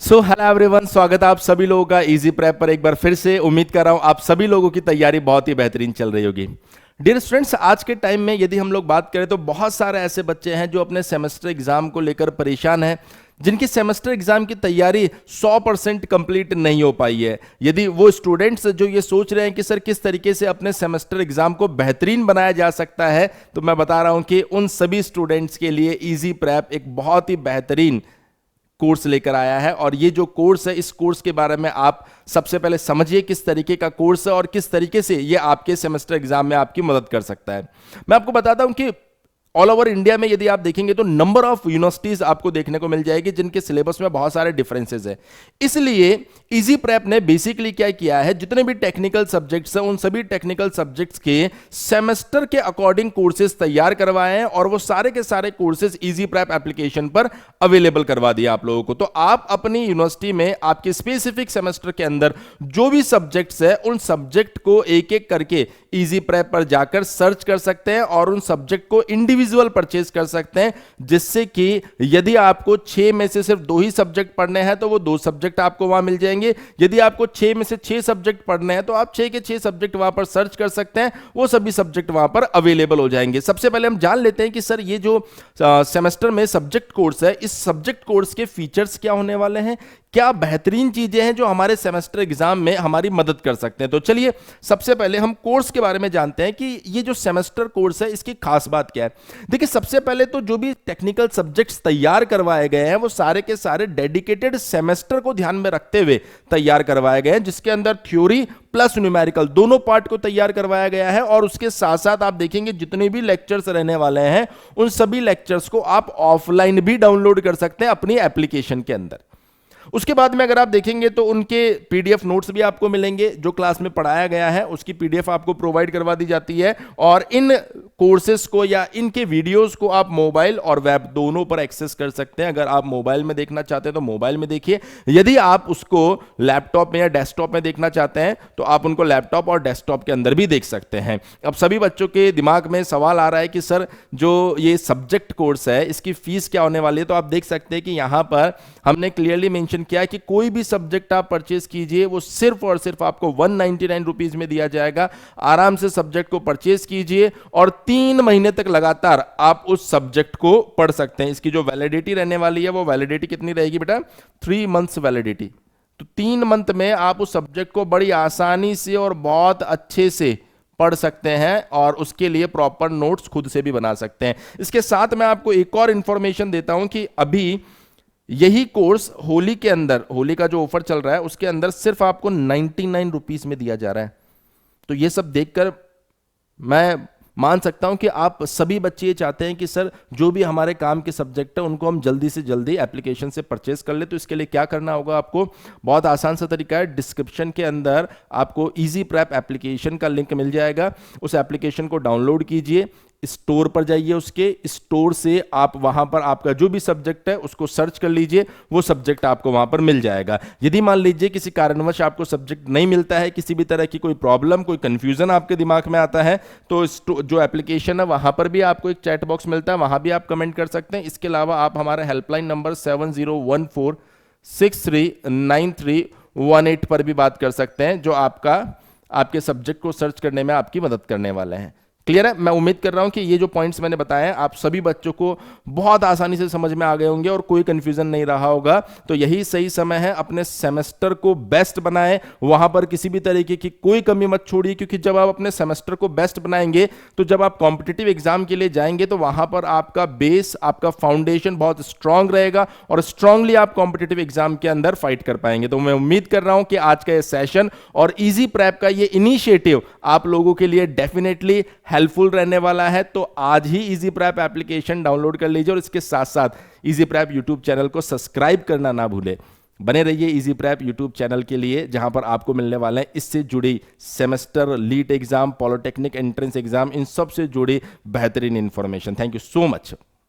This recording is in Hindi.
हेलो एवरीवन, स्वागत है आप सभी लोगों का इजी प्रेप पर एक बार फिर से। उम्मीद कर रहा हूं आप सभी लोगों की तैयारी बहुत ही बेहतरीन चल रही होगी। डियर स्टूडेंट्स, आज के टाइम में यदि हम लोग बात करें तो बहुत सारे ऐसे बच्चे हैं जो अपने सेमेस्टर एग्जाम को लेकर परेशान हैं, जिनकी सेमेस्टर एग्जाम की तैयारी 100% कंप्लीट नहीं हो पाई है। यदि वो स्टूडेंट्स जो ये सोच रहे हैं कि सर किस तरीके से अपने सेमेस्टर एग्जाम को बेहतरीन बनाया जा सकता है, तो मैं बता रहा हूं कि उन सभी स्टूडेंट्स के लिए इजी प्रेप एक बहुत ही बेहतरीन कोर्स लेकर आया है। और ये जो कोर्स है, इस कोर्स के बारे में आप सबसे पहले समझिए किस तरीके का कोर्स है और किस तरीके से ये आपके सेमेस्टर एग्जाम में आपकी मदद कर सकता है। मैं आपको बताता हूं कि ऑल ओवर इंडिया में यदि आप देखेंगे तो नंबर ऑफ यूनिवर्सिटीज आपको देखने को मिल जाएगी जिनके सिलेबस में बहुत सारे डिफरेंसेस है। इसलिए इजी प्रेप ने बेसिकली क्या किया है, जितने भी टेक्निकल सब्जेक्ट्स हैं उन सभी टेक्निकल सब्जेक्ट्स के सेमेस्टर के अकॉर्डिंग कोर्सेज तैयार करवाए हैं और वो सारे के सारे कोर्सेज इजी प्रेप एप्लीकेशन पर अवेलेबल करवा दिया आप लोगों को। तो आप अपनी यूनिवर्सिटी में आपके स्पेसिफिक सेमेस्टर के अंदर जो भी सब्जेक्ट्स है उन सब्जेक्ट को एक एक करके इजी प्रेप पर जाकर सर्च कर सकते हैं और उन सब्जेक्ट को इंडिविजुअल परचेज कर सकते हैं, जिससे कि यदि आपको 6 में से सिर्फ 2 ही सब्जेक्ट पढ़ने हैं तो वो 2 सब्जेक्ट आपको वहां मिल जाएंगे। यदि आपको 6 में से 6 सब्जेक्ट पढ़ने हैं तो आप 6 के 6 सब्जेक्ट वहां पर सर्च कर सकते हैं, वो सभी सब्जेक्ट वहां पर अवेलेबल हो जाएंगे। सबसे पहले हम जान लेते हैं कि सर ये जो सेमेस्टर में सब्जेक्ट कोर्स है, इस सब्जेक्ट कोर्स के फीचर्स क्या होने वाले हैं, क्या बेहतरीन चीजें हैं जो हमारे सेमेस्टर एग्जाम में हमारी मदद कर सकते हैं। तो चलिए सबसे पहले हम कोर्स के बारे में जानते हैं कि ये जो सेमेस्टर कोर्स है इसकी खास बात क्या है। देखिए, सबसे पहले तो जो भी टेक्निकल सब्जेक्ट्स तैयार करवाए गए हैं वो सारे के सारे डेडिकेटेड सेमेस्टर को ध्यान में रखते हुए तैयार करवाए गए हैं, जिसके अंदर थ्योरी प्लस न्यूमेरिकल दोनों पार्ट को तैयार करवाया गया है। और उसके साथ साथ आप देखेंगे जितने भी लेक्चर्स रहने वाले हैं उन सभी लेक्चर्स को आप ऑफलाइन भी डाउनलोड कर सकते हैं अपनी एप्लीकेशन के अंदर। उसके बाद में अगर आप देखेंगे तो उनके पीडीएफ नोट्स भी आपको मिलेंगे, जो क्लास में पढ़ाया गया है उसकी पीडीएफ आपको प्रोवाइड करवा दी जाती है। और इन कोर्सेज को या इनके वीडियोस को आप मोबाइल और वेब दोनों पर एक्सेस कर सकते हैं। अगर आप मोबाइल में देखना चाहते हैं तो मोबाइल में देखिए, यदि आप उसको लैपटॉप में या डेस्कटॉप में देखना चाहते हैं तो आप उनको लैपटॉप और डेस्कटॉप के अंदर भी देख सकते हैं। अब सभी बच्चों के दिमाग में सवाल आ रहा है कि सर जो ये सब्जेक्ट कोर्स है इसकी फीस क्या होने वाली है। तो आप देख सकते हैं कि यहां पर हमने क्लियरली मेंशन किया है कि कोई भी सब्जेक्ट आप परचेज कीजिए वो सिर्फ और सिर्फ आपको 199 रुपीज में दिया जाएगा। आराम से सब्जेक्ट को परचेज कीजिए और 3 महीने तक लगातार आप उस सब्जेक्ट को पढ़ सकते हैं। इसकी जो वैलिडिटी रहने वाली है वो वैलिडिटी कितनी रहेगी बेटा, 3 मंथ्स वैलिडिटी। तो 3 मंथ में आप उस सब्जेक्ट को बड़ी आसानी से और बहुत अच्छे से पढ़ सकते हैं और उसके लिए प्रॉपर नोट्स खुद से भी बना सकते हैं। इसके साथ मैं आपको एक और इंफॉर्मेशन देता हूं कि अभी यही कोर्स होली के अंदर, होली का जो ऑफर चल रहा है उसके अंदर सिर्फ आपको 99 रुपीज में दिया जा रहा है। तो ये सब देखकर मैं मान सकता हूं कि आप सभी बच्चे ये चाहते हैं कि सर जो भी हमारे काम के सब्जेक्ट है उनको हम जल्दी से जल्दी एप्लीकेशन से परचेस कर ले। तो इसके लिए क्या करना होगा, आपको बहुत आसान सा तरीका है। डिस्क्रिप्शन के अंदर आपको इजी प्रेप एप्लीकेशन का लिंक मिल जाएगा, उस एप्लीकेशन को डाउनलोड कीजिए, स्टोर पर जाइए, उसके स्टोर से आप वहां पर आपका जो भी सब्जेक्ट है उसको सर्च कर लीजिए, वो सब्जेक्ट आपको वहां पर मिल जाएगा। यदि मान लीजिए किसी कारणवश आपको सब्जेक्ट नहीं मिलता है, किसी भी तरह की कोई प्रॉब्लम, कोई कंफ्यूजन आपके दिमाग में आता है, तो जो एप्लीकेशन है वहां पर भी आपको एक चैट बॉक्स मिलता है, वहां भी आप कमेंट कर सकते हैं। इसके अलावा आप हमारे हेल्पलाइन नंबर 7014639318 पर भी बात कर सकते हैं, जो आपके सब्जेक्ट को सर्च करने में आपकी मदद करने वाले हैं। क्लियर है? मैं उम्मीद कर रहा हूं कि ये जो पॉइंट्स मैंने बताए हैं आप सभी बच्चों को बहुत आसानी से समझ में आ गए होंगे और कोई कंफ्यूजन नहीं रहा होगा। तो यही सही समय है, अपने सेमेस्टर को बेस्ट बनाएं, वहां पर किसी भी तरीके की कोई कमी मत छोड़िए, क्योंकि जब आप अपने सेमेस्टर को बेस्ट बनाएंगे तो जब आप कॉम्पिटिटिव एग्जाम के लिए जाएंगे तो वहां पर आपका बेस, आपका फाउंडेशन बहुत स्ट्रांग रहेगा और स्ट्रांगली आप कॉम्पिटिटिव एग्जाम के अंदर फाइट कर पाएंगे। तो मैं उम्मीद कर रहा हूं कि आज का ये सेशन और इजी प्रेप का ये इनिशिएटिव आप लोगों के लिए डेफिनेटली हेल्पफुल रहने वाला है। तो आज ही इजी प्रेप एप्लीकेशन डाउनलोड कर लीजिए और इसके साथ साथ इजी प्रेप यूट्यूब चैनल को सब्सक्राइब करना ना भूले। बने रहिए इजी प्रेप यूट्यूब चैनल के लिए, जहां पर आपको मिलने वाले हैं इससे जुड़ी semester, LEET exam, polytechnic entrance exam, इन सब से जुड़ी बेहतरीन information. Thank you so much.